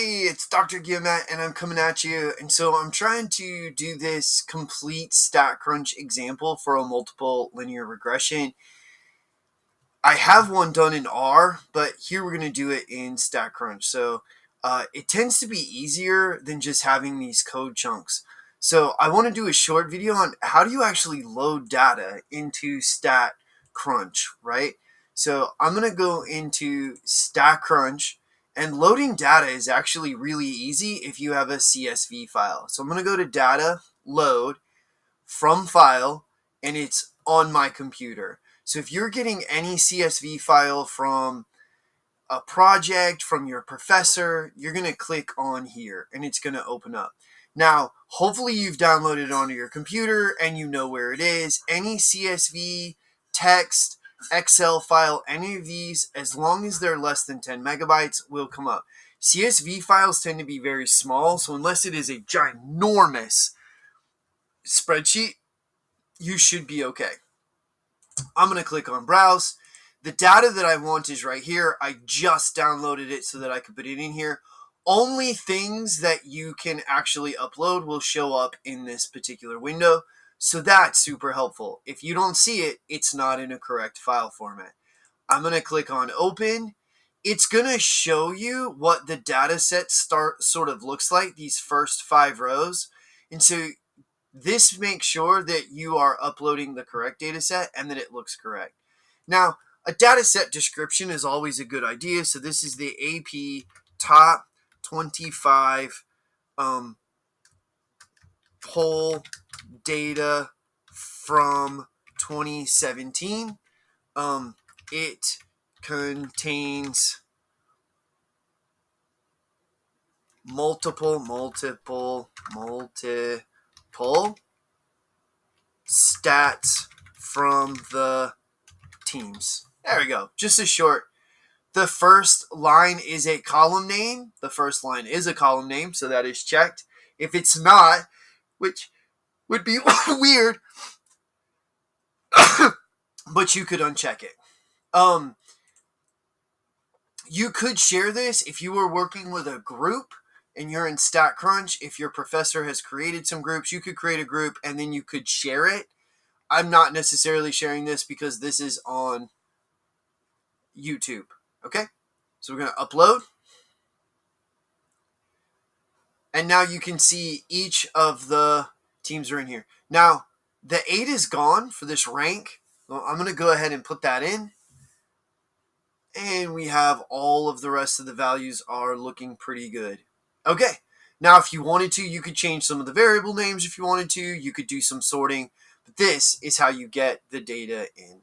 Hey, it's Dr. Guillemette, and I'm coming at you. And so I'm trying to do this complete StatCrunch example for a multiple linear regression. I have one done in R, but here we're going to do it in StatCrunch. So it tends to be easier than just having these code chunks. So I want to do a short video on how do you actually load data into StatCrunch, right? So I'm going to go into StatCrunch, and loading data is actually really easy if you have a CSV file. So I'm going to go to data, load, from file, and it's on my computer. So if you're getting any CSV file from a project, from your professor, you're going to click on here and it's going to open up. Now, hopefully you've downloaded it onto your computer and you know where it is. Any CSV, text, Excel file, any of these, as long as they're less than 10 megabytes, will come up. CSV files tend to be very small, so unless it is a ginormous spreadsheet, you should be okay. I'm going to click on browse. The data that I want is right here. I just downloaded it so that I could put it in here. Only things that you can actually upload will show up in this particular window. So that's super helpful. If you don't see it, it's not in a correct file format. I'm going to click on open. It's going to show you what the data set sort of looks like, these first 5 rows. And so this makes sure that you are uploading the correct data set and that it looks correct. Now, a data set description is always a good idea. So this is the AP top 25 poll data from 2017. It contains multiple stats from the teams. There we go. Just a short. The first line is a column name. The first line is a column name, so that is checked. If it's not, which would be weird, but you could uncheck it. You could share this if you were working with a group and you're in StatCrunch. If your professor has created some groups, you could create a group and then you could share it. I'm not necessarily sharing this because this is on YouTube. Okay, so we're going to upload. And now you can see each of the teams are in here. Now, the 8 is gone for this rank. Well, I'm going to go ahead and put that in. And we have all of the rest of the values are looking pretty good. Okay, now if you wanted to, you could change some of the variable names if you wanted to. You could do some sorting. But this is how you get the data in